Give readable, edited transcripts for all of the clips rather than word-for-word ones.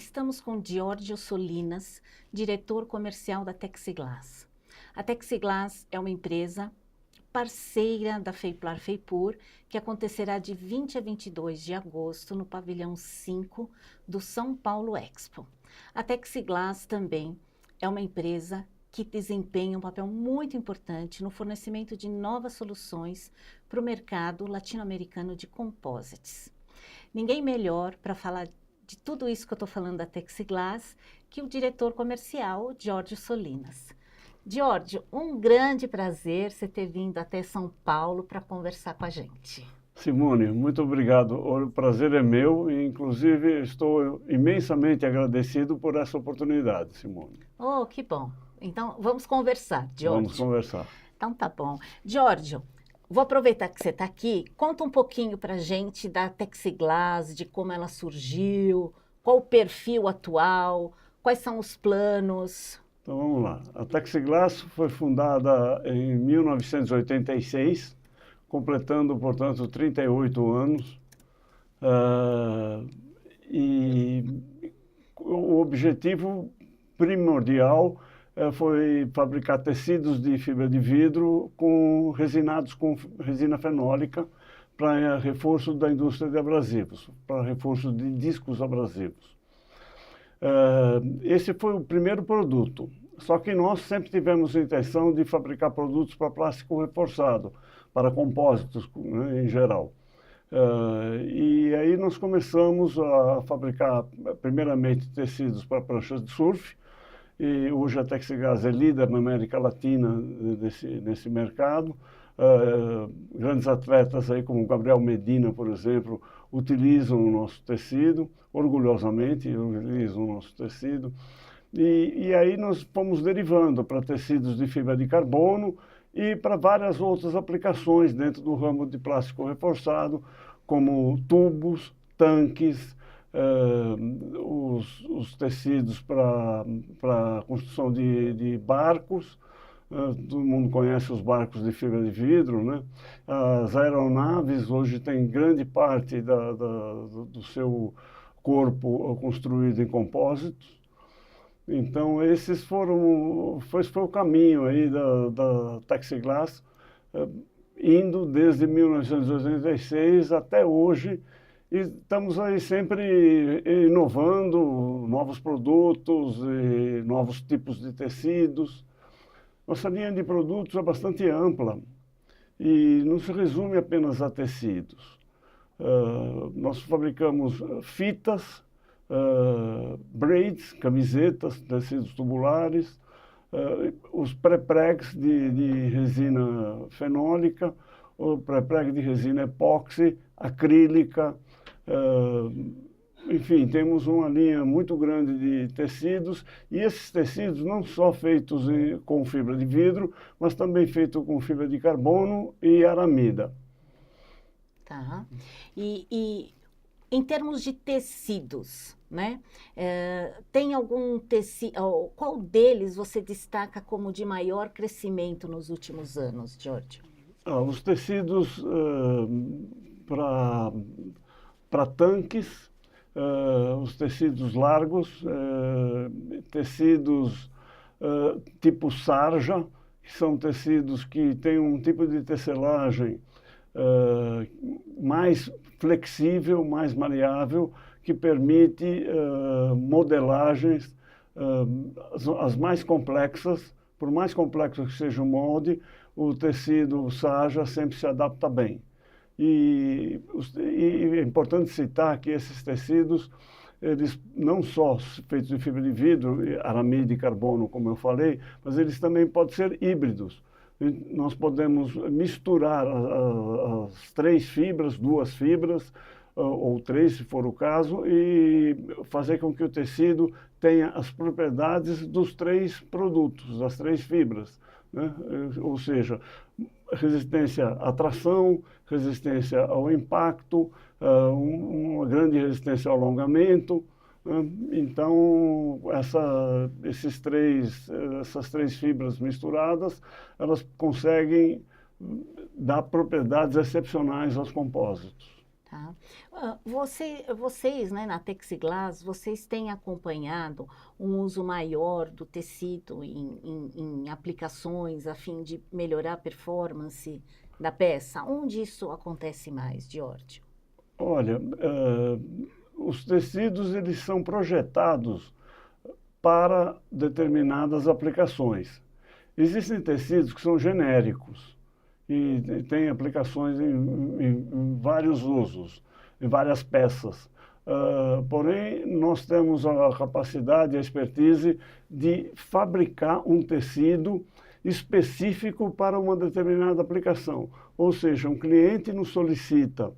estamos com Giorgio Solinas, diretor comercial da Texiglass. A Texiglass é uma empresa parceira da Feiplar Feipur, que acontecerá de 20 a 22 de agosto no pavilhão 5 do São Paulo Expo. A Texiglass também é uma empresa que desempenha um papel muito importante no fornecimento de novas soluções para o mercado latino-americano de composites. Ninguém melhor para falar de tudo isso que eu estou falando da Texiglass que o diretor comercial, Giorgio Solinas. Giorgio, um grande prazer você ter vindo até São Paulo para conversar com a gente. Simone, muito obrigado. O prazer é meu e, inclusive, estou imensamente agradecido por essa oportunidade, Simone. Oh, que bom. Então, vamos conversar, Giorgio. Vamos conversar. Então, tá bom. Giorgio, vou aproveitar que você está aqui. Conta um pouquinho para a gente da Texiglass, de como ela surgiu, qual o perfil atual, quais são os planos. Então, vamos lá. A Texiglass foi fundada em 1986, completando, portanto, 38 anos. E o objetivo primordial foi fabricar tecidos de fibra de vidro resinados com resina fenólica para reforço da indústria de abrasivos, para reforço de discos abrasivos. Esse foi o primeiro produto, só que nós sempre tivemos a intenção de fabricar produtos para plástico reforçado, para compósitos, né, em geral. E aí nós começamos a fabricar, primeiramente, tecidos para pranchas de surf, e hoje a Texiglass é líder na América Latina nesse mercado. Grandes atletas aí como Gabriel Medina, por exemplo, utilizam o nosso tecido, orgulhosamente utilizam o nosso tecido. E aí nós fomos derivando para tecidos de fibra de carbono e para várias outras aplicações dentro do ramo de plástico reforçado, como tubos, tanques, os tecidos para a construção de barcos. Todo mundo conhece os barcos de fibra de vidro, né? As aeronaves hoje têm grande parte do seu corpo construído em compósitos. Então, foi o caminho aí da Texiglass, indo desde 1986 até hoje, e estamos aí sempre inovando novos produtos e novos tipos de tecidos. Nossa linha de produtos é bastante ampla e não se resume apenas a tecidos. Nós fabricamos fitas, braids, camisetas, tecidos tubulares, os pré-pregs de resina fenólica, o pré-preg de resina epóxi, acrílica, enfim, temos uma linha muito grande de tecidos, e esses tecidos não só feitos com fibra de vidro, mas também feitos com fibra de carbono e aramida. Tá. E em termos de tecidos, né? Tem algum tecido, qual deles você destaca como de maior crescimento nos últimos anos, Giorgio? Os tecidos para tanques, os tecidos largos, tecidos tipo sarja, que são tecidos que têm um tipo de tecelagem mais flexível, mais maleável, que permite modelagens as mais complexas. Por mais complexo que seja o molde, o tecido sarja sempre se adapta bem. E é importante citar que esses tecidos, eles não só feitos de fibra de vidro, aramida e carbono, como eu falei, mas eles também podem ser híbridos. Nós podemos misturar as três fibras, duas fibras, ou três, se for o caso, e fazer com que o tecido tenha as propriedades dos três produtos, das três fibras, né? Ou seja, resistência à tração, resistência ao impacto, uma grande resistência ao alongamento. Então, essas três fibras misturadas, elas conseguem dar propriedades excepcionais aos compósitos. Tá. Vocês, né, na Texiglas, vocês têm acompanhado um uso maior do tecido em aplicações a fim de melhorar a performance da peça? Onde isso acontece mais, Giorgio? Olha, os tecidos eles são projetados para determinadas aplicações. Existem tecidos que são genéricos e têm aplicações em vários usos, em várias peças. Porém, nós temos a capacidade e a expertise de fabricar um tecido específico para uma determinada aplicação. Ou seja, um cliente nos solicita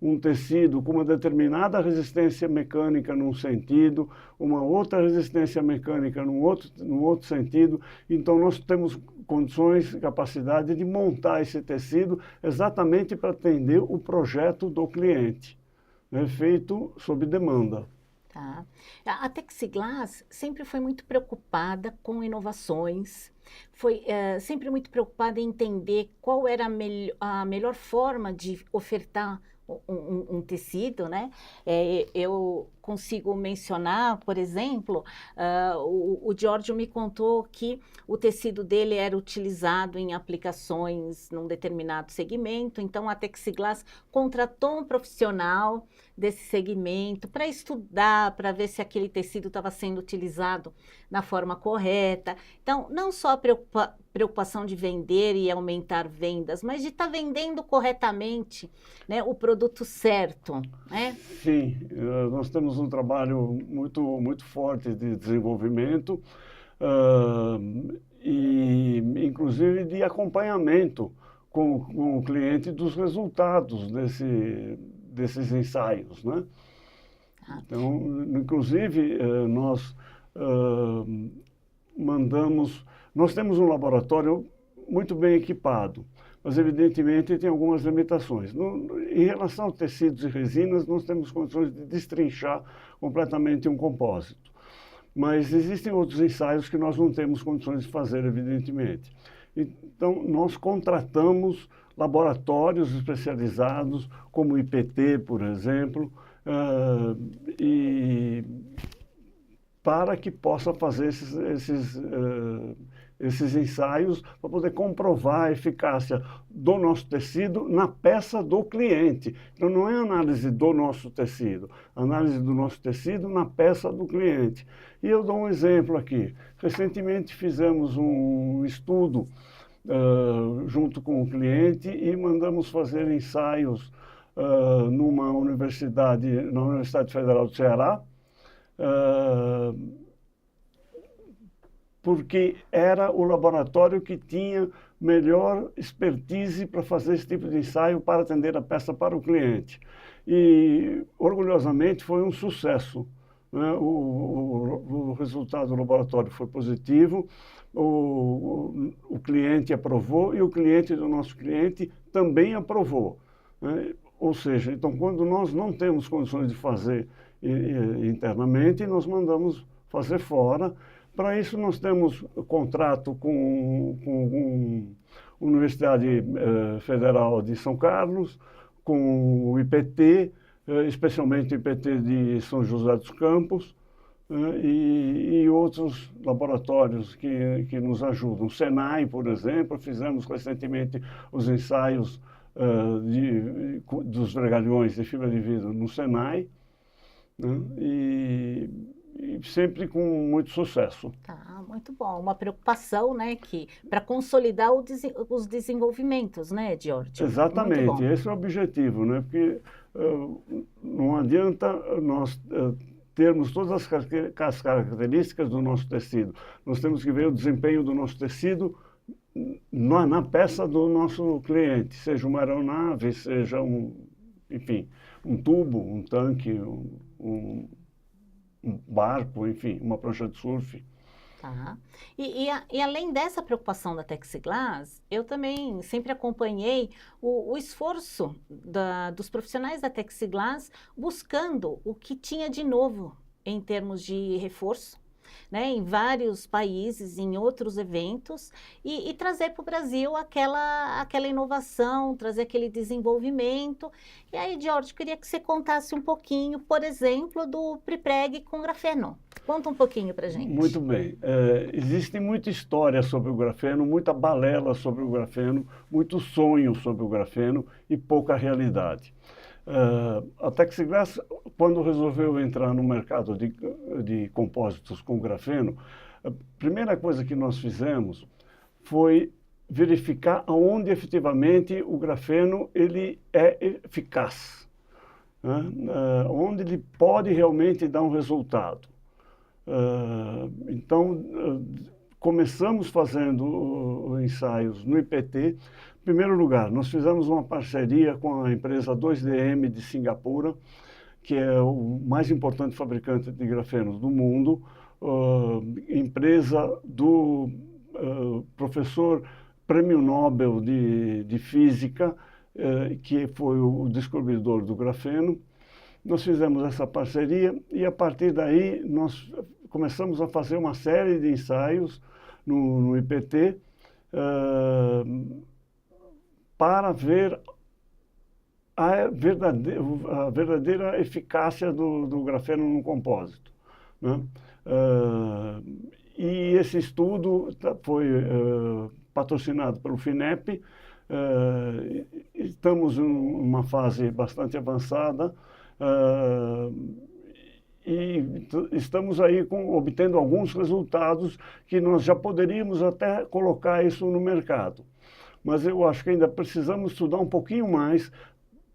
um tecido com uma determinada resistência mecânica num sentido, uma outra resistência mecânica num outro sentido. Então, nós temos condições, capacidade de montar esse tecido exatamente para atender o projeto do cliente, né, feito sob demanda. Tá. A Texiglas sempre foi muito preocupada com inovações, foi sempre muito preocupada em entender qual era a melhor forma de ofertar um tecido, né? Eu consigo mencionar, por exemplo, o Giorgio me contou que o tecido dele era utilizado em aplicações num determinado segmento, então a Texiglas contratou um profissional desse segmento para estudar, para ver se aquele tecido estava sendo utilizado da forma correta. Então, não só a preocupação de vender e aumentar vendas, mas de estar vendendo corretamente, né, o produto certo, né? Sim, nós temos um trabalho muito forte de desenvolvimento e, inclusive, de acompanhamento com o cliente dos resultados desses ensaios, né? Então, inclusive, nós nós temos um laboratório muito bem equipado, mas evidentemente tem algumas limitações. Em relação a tecidos e resinas, nós temos condições de destrinchar completamente um compósito. Mas existem outros ensaios que nós não temos condições de fazer, evidentemente. Então, nós contratamos laboratórios especializados, como o IPT, por exemplo, para que possa fazer esses ensaios para poder comprovar a eficácia do nosso tecido na peça do cliente. Então, não é análise do nosso tecido, análise do nosso tecido na peça do cliente. E eu dou um exemplo aqui. Recentemente fizemos um estudo junto com o cliente e mandamos fazer ensaios na Universidade Federal do Ceará, porque era o laboratório que tinha melhor expertise para fazer esse tipo de ensaio para atender a peça para o cliente. E, orgulhosamente, foi um sucesso, né? O resultado do laboratório foi positivo, o cliente aprovou e o cliente do nosso cliente também aprovou, né? Ou seja, então, quando nós não temos condições de fazer internamente, nós mandamos fazer fora. Para isso, nós temos contrato com a Universidade Federal de São Carlos, com o IPT, especialmente o IPT de São José dos Campos, e outros laboratórios que nos ajudam. O Senai, por exemplo, fizemos recentemente os ensaios dos vergalhões de fibra de vidro no Senai, né? E sempre com muito sucesso. Tá, muito bom. Uma preocupação, né, para consolidar os desenvolvimentos, né, Giorgio? Exatamente, esse é o objetivo, né? Porque não adianta nós termos todas as características do nosso tecido. Nós temos que ver o desempenho do nosso tecido na peça do nosso cliente, seja uma aeronave, seja enfim, um tubo, um tanque, um barco, enfim, uma prancha de surf. Tá. E além dessa preocupação da Texiglas, eu também sempre acompanhei o esforço dos profissionais da Texiglas buscando o que tinha de novo em termos de reforço, né, em vários países, em outros eventos, e trazer para o Brasil aquela inovação, trazer aquele desenvolvimento. E aí, George, queria que você contasse um pouquinho, por exemplo, do Prepreg com grafeno. Conta um pouquinho para a gente. Muito bem. Existe muita história sobre o grafeno, muita balela sobre o grafeno, muito sonho sobre o grafeno e pouca realidade. A Texiglass, quando resolveu entrar no mercado de compósitos com grafeno, a primeira coisa que nós fizemos foi verificar aonde efetivamente o grafeno ele é eficaz, né? Onde ele pode realmente dar um resultado. Então, começamos fazendo ensaios no IPT. Em primeiro lugar, nós fizemos uma parceria com a empresa 2DM de Singapura, que é o mais importante fabricante de grafenos do mundo, empresa do professor Prêmio Nobel de Física, que foi o descobridor do grafeno. Nós fizemos essa parceria e, a partir daí, nós começamos a fazer uma série de ensaios no IPT para ver a verdadeira eficácia do grafeno no compósito, né? E esse estudo foi patrocinado pelo FINEP. Estamos em uma fase bastante avançada. E estamos aí obtendo alguns resultados que nós já poderíamos até colocar isso no mercado. Mas eu acho que ainda precisamos estudar um pouquinho mais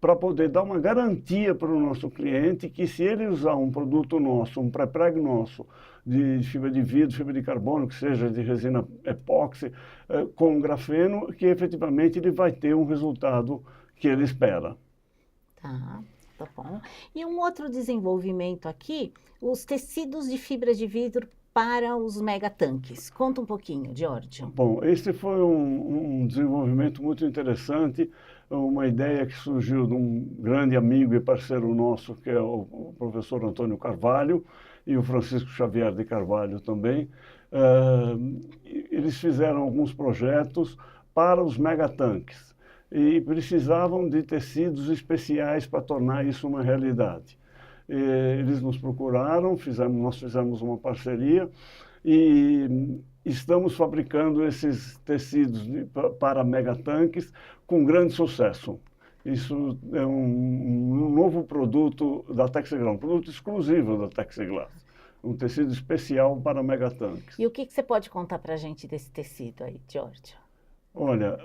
para poder dar uma garantia para o nosso cliente que, se ele usar um produto nosso, um pré-preg nosso, de fibra de vidro, fibra de carbono, que seja de resina epóxi, com grafeno, que efetivamente ele vai ter um resultado que ele espera. Tá bom. E um outro desenvolvimento aqui, os tecidos de fibra de vidro para os megatanques. Conta um pouquinho, George. Bom, esse foi um desenvolvimento muito interessante, uma ideia que surgiu de um grande amigo e parceiro nosso, que é o professor Antônio Carvalho, e o Francisco Xavier de Carvalho também. Eles fizeram alguns projetos para os megatanques e precisavam de tecidos especiais para tornar isso uma realidade. Eles nos procuraram, nós fizemos uma parceria e estamos fabricando esses tecidos para megatanques com grande sucesso. Isso é um novo produto da Texiglass, um produto exclusivo da Texiglass, um tecido especial para megatanques. E o que você pode contar para a gente desse tecido aí, George? Olha,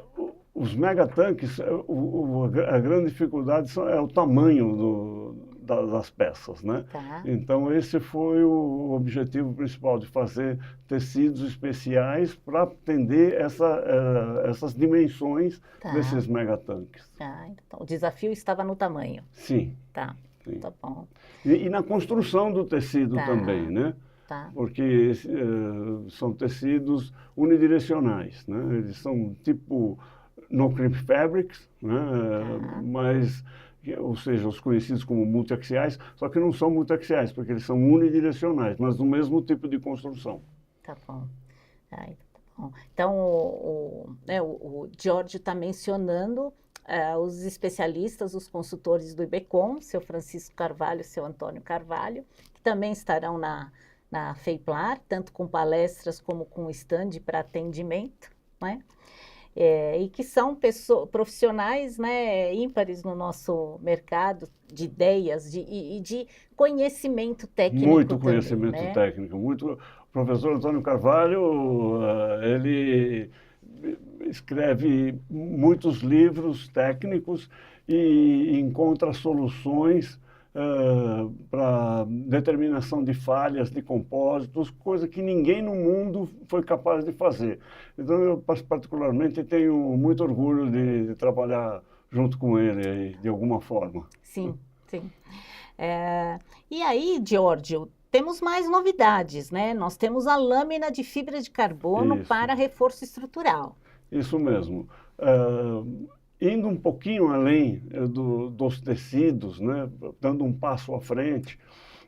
os megatanques, a grande dificuldade é o tamanho das peças, né? Tá. Então, esse foi o objetivo principal, de fazer tecidos especiais para atender essas dimensões desses megatanques. Então, o desafio estava no tamanho. Sim. Tá, sim. Tá bom. E na construção do tecido também, né? Tá. Porque são tecidos unidirecionais, né? Eles são tipo no crimp fabrics, né? Mas, ou seja, os conhecidos como multiaxiais, só que não são multiaxiais, porque eles são unidirecionais, mas do mesmo tipo de construção. Tá bom. Tá bom. Então, o George está mencionando os especialistas, os consultores do IBECOM, seu Francisco Carvalho, seu Antônio Carvalho, que também estarão na FEIPLAR, tanto com palestras como com stand para atendimento, né? E que são profissionais, né, ímpares no nosso mercado de ideias e de conhecimento técnico. Muito também, conhecimento, né? Técnico. Muito. O professor Antônio Carvalho, ele escreve muitos livros técnicos e encontra soluções para determinação de falhas de compósitos, coisa que ninguém no mundo foi capaz de fazer. Então, eu particularmente tenho muito orgulho de trabalhar junto com ele, de alguma forma. Sim, sim. E aí, George, temos mais novidades, né? Nós temos a lâmina de fibra de carbono para reforço estrutural. Isso mesmo. Indo um pouquinho além dos tecidos, né, dando um passo à frente,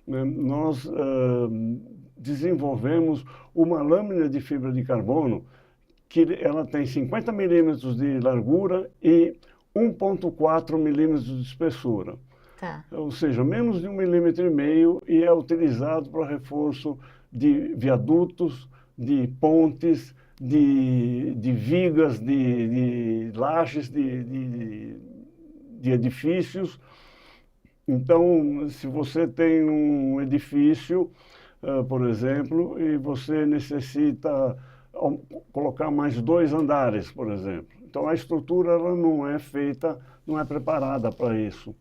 né, nós desenvolvemos uma lâmina de fibra de carbono que ela tem 50 milímetros de largura e 1,4 milímetros de espessura. Tá. Ou seja, menos de 1,5 milímetro, e é utilizado para reforço de viadutos, de pontes, de vigas, de lajes, de edifícios. Então, se você tem um edifício, por exemplo, e você necessita colocar mais 2 andares, por exemplo. Então, a estrutura ela não é feita, não é preparada para isso.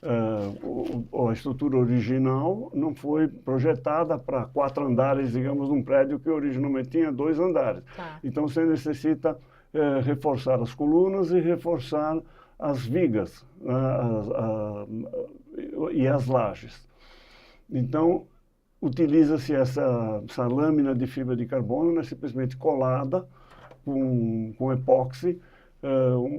A estrutura original não foi projetada para 4 andares, digamos, num prédio que originalmente tinha 2 andares. Tá. Então, você necessita reforçar as colunas e reforçar as vigas e as lajes. Então, utiliza-se essa lâmina de fibra de carbono, né, simplesmente colada com epóxi.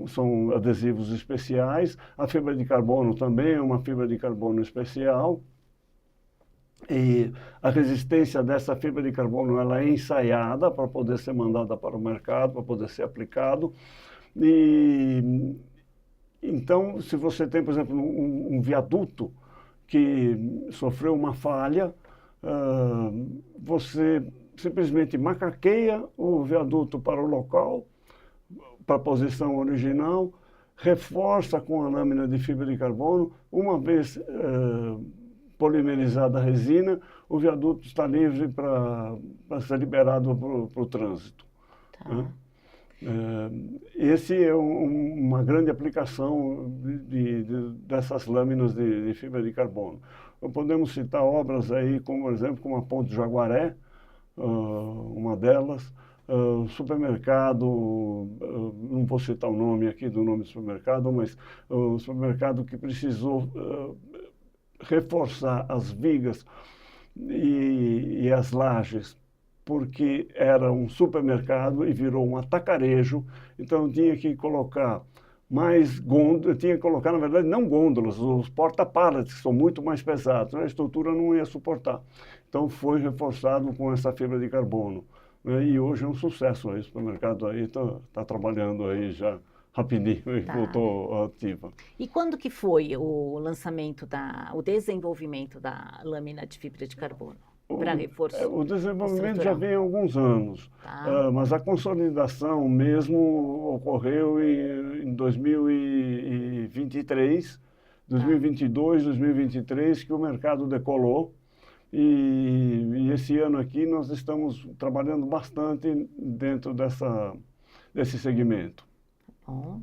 São adesivos especiais. A fibra de carbono também é uma fibra de carbono especial. E a resistência dessa fibra de carbono ela é ensaiada para poder ser mandada para o mercado, para poder ser aplicado. E então, se você tem, por exemplo, um viaduto que sofreu uma falha, você simplesmente macaqueia o viaduto para o local, para a posição original, reforça com a lâmina de fibra de carbono. Uma vez polimerizada a resina, o viaduto está livre para ser liberado para o trânsito. Tá. Esse é uma grande aplicação dessas lâminas de fibra de carbono. Podemos citar obras aí, como, por exemplo, como a Ponte do Jaguaré, uma delas, supermercado, não vou citar o nome aqui do nome do supermercado, mas o supermercado que precisou reforçar as vigas e as lajes, porque era um supermercado e virou um atacarejo, então tinha que colocar mais gôndolas, tinha que colocar, na verdade, não gôndolas, os porta-pallets, que são muito mais pesados, né? A estrutura não ia suportar. Então foi reforçado com essa fibra de carbono, né? E hoje é um sucesso aí, o supermercado aí está trabalhando aí já rapidinho e voltou ativa. E quando que foi o lançamento, o desenvolvimento da lâmina de fibra de carbono? Para reforço o desenvolvimento estrutural. já vem há alguns anos, mas a consolidação mesmo ocorreu em 2023, 2022, 2023, que o mercado decolou. E esse ano aqui nós estamos trabalhando bastante dentro desse segmento. Bom,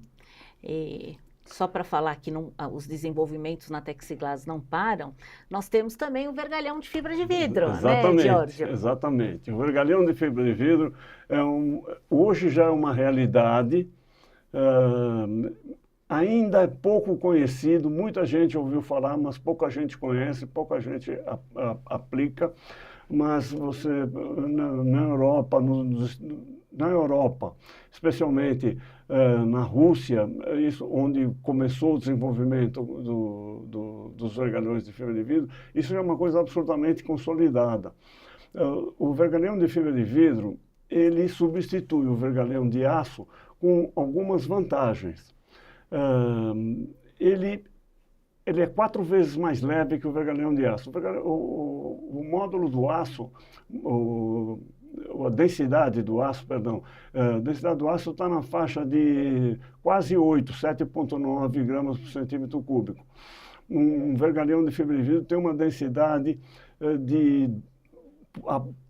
só para falar que os desenvolvimentos na Texiglass não param, nós temos também o vergalhão de fibra de vidro, Exatamente, né, Giorgio? Exatamente. O vergalhão de fibra de vidro hoje já é uma realidade, ainda é pouco conhecido, muita gente ouviu falar, mas pouca gente conhece, pouca gente aplica. Mas você, na Europa, especialmente na Rússia, isso onde começou o desenvolvimento dos vergalhões de fibra de vidro, isso é uma coisa absolutamente consolidada. O vergalhão de fibra de vidro, ele substitui o vergalhão de aço com algumas vantagens. Ele é 4 vezes mais leve que o vergalhão de aço. O módulo do aço, a densidade do aço, perdão, a densidade do aço está na faixa de quase 7,9 gramas por centímetro cúbico. Um vergalhão de fibra de vidro tem uma densidade de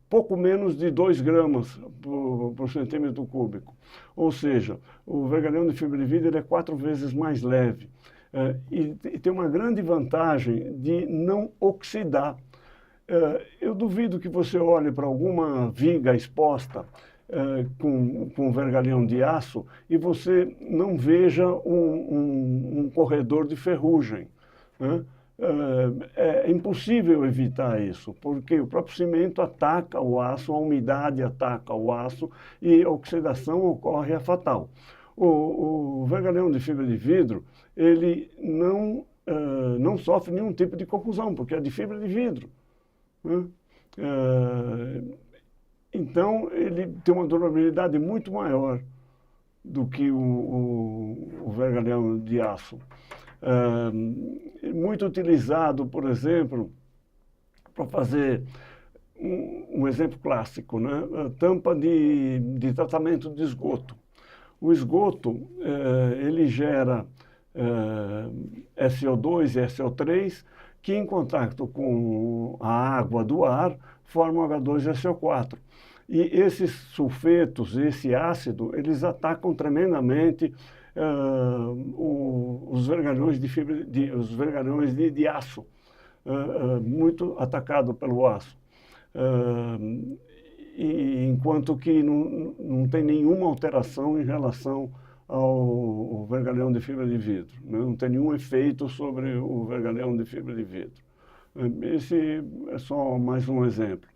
pouco menos de 2 gramas por centímetro cúbico. Ou seja, o vergalhão de fibra de vidro é 4 vezes mais leve. E tem uma grande vantagem de não oxidar. Eu duvido que você olhe para alguma viga exposta com vergalhão de aço e você não veja um corredor de ferrugem, né? É impossível evitar isso, porque o próprio cimento ataca o aço, a umidade ataca o aço e a oxidação ocorre, é fatal. O vergalhão de fibra de vidro, ele não sofre nenhum tipo de corrosão, porque é de fibra de vidro, né? Então, ele tem uma durabilidade muito maior do que o vergalhão de aço. Muito utilizado, por exemplo, para fazer um exemplo clássico, né? A tampa de tratamento de esgoto. O esgoto, ele gera SO2 e SO3, que em contato com a água do ar formam H2SO4. E esses sulfetos, esse ácido, eles atacam tremendamente os vergalhões de fibra, os vergalhões de aço, muito atacado pelo aço. Enquanto que não tem nenhuma alteração em relação ao vergalhão de fibra de vidro, né? Não tem nenhum efeito sobre o vergalhão de fibra de vidro. Esse é só mais um exemplo.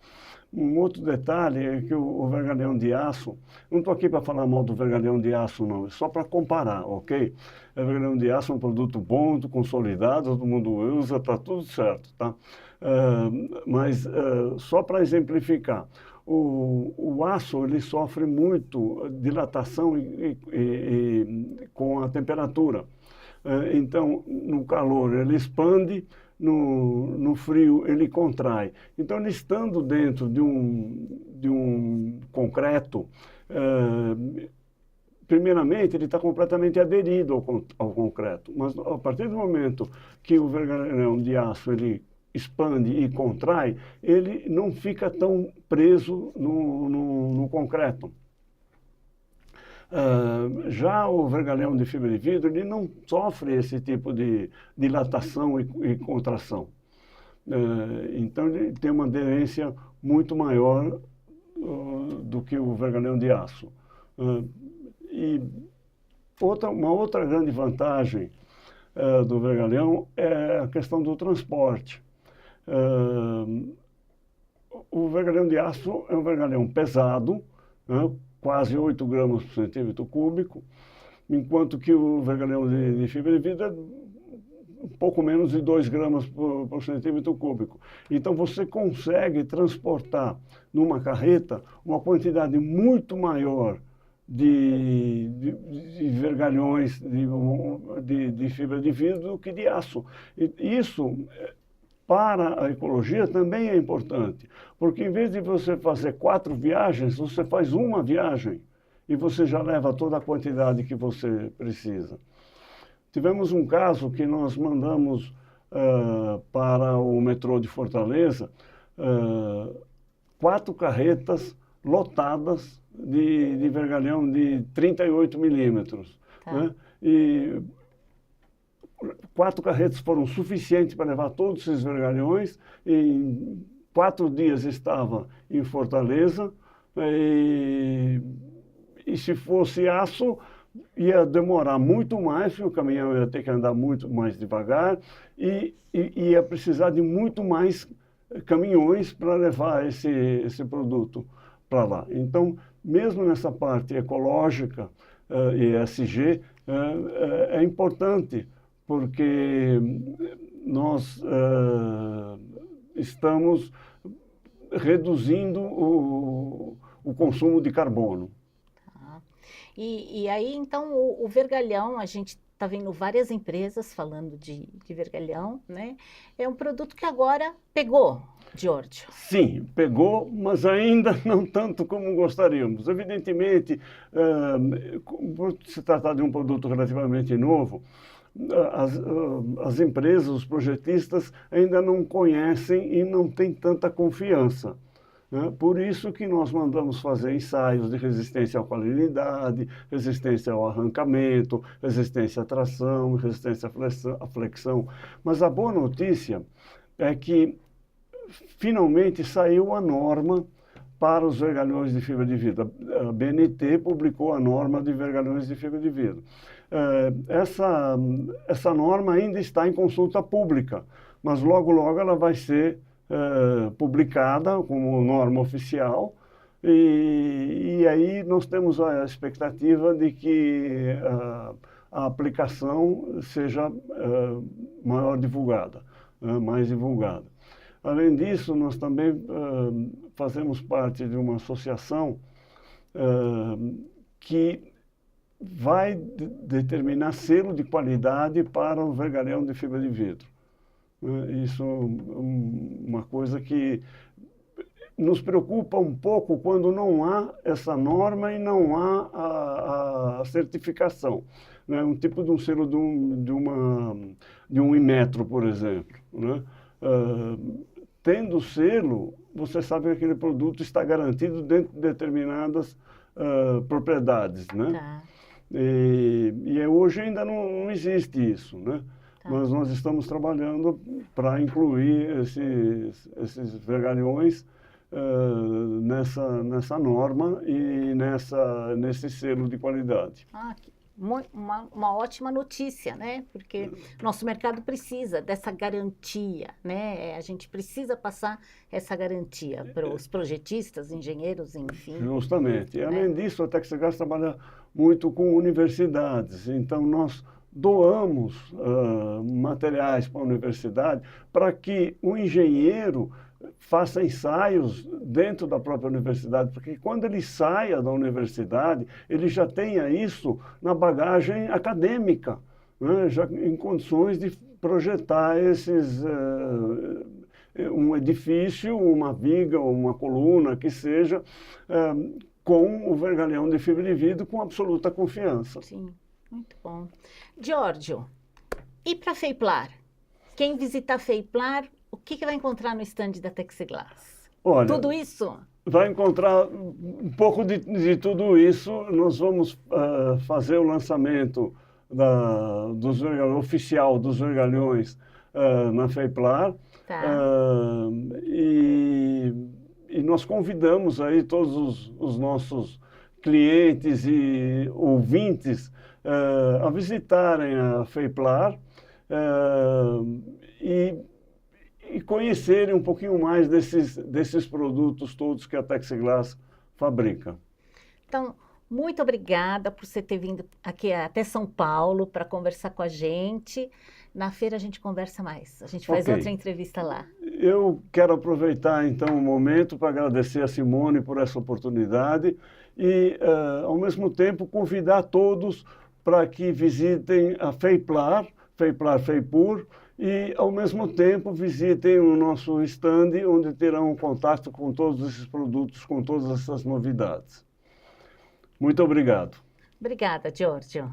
Um outro detalhe é que o vergalhão de aço, não estou aqui para falar mal do vergalhão de aço não, é só para comparar, ok? O vergalhão de aço é um produto bom, muito consolidado, todo mundo usa, está tudo certo, tá? Mas só para exemplificar, o aço ele sofre muito dilatação com a temperatura. Então, no calor ele expande, no frio ele contrai. Então, ele estando dentro de um concreto, primeiramente ele está completamente aderido ao concreto. Mas a partir do momento que o vergalhão de aço ele expande e contrai, ele não fica tão preso no concreto. Já o vergalhão de fibra de vidro, ele não sofre esse tipo de dilatação e contração. Então, ele tem uma aderência muito maior do que o vergalhão de aço. E uma outra grande vantagem do vergalhão é a questão do transporte. O vergalhão de aço é um vergalhão pesado, né? Quase 8 gramas por centímetro cúbico, enquanto que o vergalhão de fibra de vidro é um pouco menos de 2 gramas por centímetro cúbico. Então, você consegue transportar numa carreta uma quantidade muito maior de vergalhões de fibra de vidro do que de aço. E isso, para a ecologia, também é importante, porque em vez de você fazer 4 viagens, você faz uma viagem e você já leva toda a quantidade que você precisa. Tivemos um caso que nós mandamos para o metrô de Fortaleza 4 carretas lotadas de vergalhão de 38 milímetros. Tá. Né? E 4 carretas foram suficientes para levar todos esses vergalhões. Em 4 dias estava em Fortaleza. E se fosse aço, ia demorar muito mais, porque o caminhão ia ter que andar muito mais devagar e ia precisar de muito mais caminhões para levar esse produto para lá. Então, mesmo nessa parte ecológica ESG, é importante, porque nós estamos reduzindo o consumo de carbono. Tá. E aí, então, o vergalhão, a gente está vendo várias empresas falando de vergalhão, né? É um produto que agora pegou, Giorgio. Sim, pegou, mas ainda não tanto como gostaríamos. Evidentemente, por se tratar de um produto relativamente novo, as empresas, os projetistas ainda não conhecem e não têm tanta confiança. Por isso que nós mandamos fazer ensaios de resistência à alcalinidade, resistência ao arrancamento, resistência à tração, resistência à flexão. Mas a boa notícia é que finalmente saiu a norma para os vergalhões de fibra de vidro. A BNT publicou a norma de vergalhões de fibra de vidro. Essa norma ainda está em consulta pública, mas logo, logo ela vai ser publicada como norma oficial, e aí nós temos a expectativa de que a aplicação seja mais divulgada. Além disso, nós também fazemos parte de uma associação que vai determinar selo de qualidade para o vergalhão de fibra de vidro. Isso é uma coisa que nos preocupa um pouco quando não há essa norma e não há a certificação. Né? Um tipo de um selo de um Inmetro, por exemplo. Né? Tendo selo, você sabe que aquele produto está garantido dentro de determinadas propriedades. Né? Tá. E hoje ainda não existe isso, né? Tá. Mas nós estamos trabalhando para incluir esses vergalhões nessa norma e nesse selo de qualidade. Uma ótima notícia, né? Porque nosso mercado precisa dessa garantia, né? A gente precisa passar essa garantia para os projetistas, engenheiros, enfim. Justamente. E, além disso, a Texigás trabalha muito com universidades. Então, nós doamos materiais para a universidade para que o engenheiro faça ensaios dentro da própria universidade, porque quando ele saia da universidade, ele já tenha isso na bagagem acadêmica, né? Já em condições de projetar um edifício, uma viga, uma coluna, que seja, com o vergalhão de fibra de vidro com absoluta confiança. Sim, muito bom. Giorgio, e para a Feiplar? Quem visitar a Feiplar, o que vai encontrar no estande da Texiglas? Olha, tudo isso? Vai encontrar um pouco de tudo isso. Nós vamos fazer o lançamento oficial dos vergalhões na Feiplar. Tá. E nós convidamos aí todos os nossos clientes e ouvintes a visitarem a Feiplar e conhecerem um pouquinho mais desses produtos todos que a Texiglas fabrica. Então, muito obrigada por você ter vindo aqui até São Paulo para conversar com a gente. Na feira a gente conversa mais, a gente faz outra entrevista lá. Eu quero aproveitar então o momento para agradecer a Simone por essa oportunidade e, ao mesmo tempo, convidar todos para que visitem a Feiplar, Feipur, e, ao mesmo tempo, visitem o nosso estande, onde terão contato com todos esses produtos, com todas essas novidades. Muito obrigado. Obrigada, Giorgio.